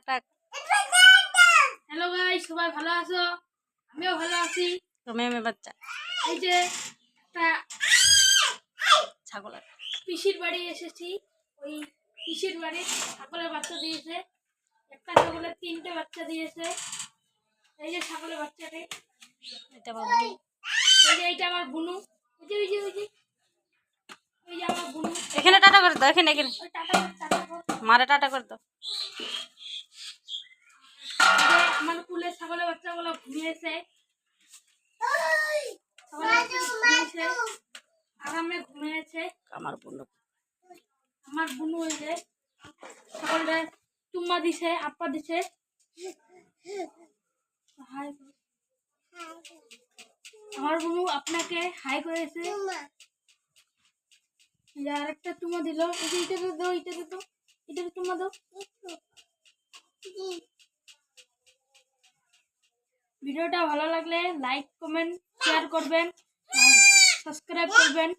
Tata. Hello guys, সবাই ভালো আছো? আমিও ভালো আছি। তো মেয়ে বাচ্চা এই যে একটা ছাগলের পিসির বাড়ি এসেছি। ওই পিসির বাড়ি ছাগলের বাচ্চা দিয়েছে। একটা ছাগলের 3টে বাচ্চা দিয়েছে। এই যে ছাগলের বাচ্চাটি, এটা বাবু। এই যে এইটা আমার বুনু। ওই যে ওই যে ওই যে ওই যে আমার বুনু। এখানে টাটা করে দাও, এখানে এখানে ওই টাটা কর। মারে টাটা করে দাও। এই যে আমার কুলের ছাগলের বাচ্চাগুলো ঘুমিয়েছে। আরামে ঘুমিয়েছে। আমার বোন আমার বুনু ওই যে ছাগলটা চুম্মা দিছে, আপা দিছে। হাই, আমার বুনু আপনাকে হাই করেছে। আরেকটা চুমা দিল। এই যে এটা দাও, এটা দাও, এটা চুমা দাও। ভিডিওটা ভালো লাগলে লাইক, কমেন্ট, শেয়ার করবেন, সাবস্ক্রাইব করবেন।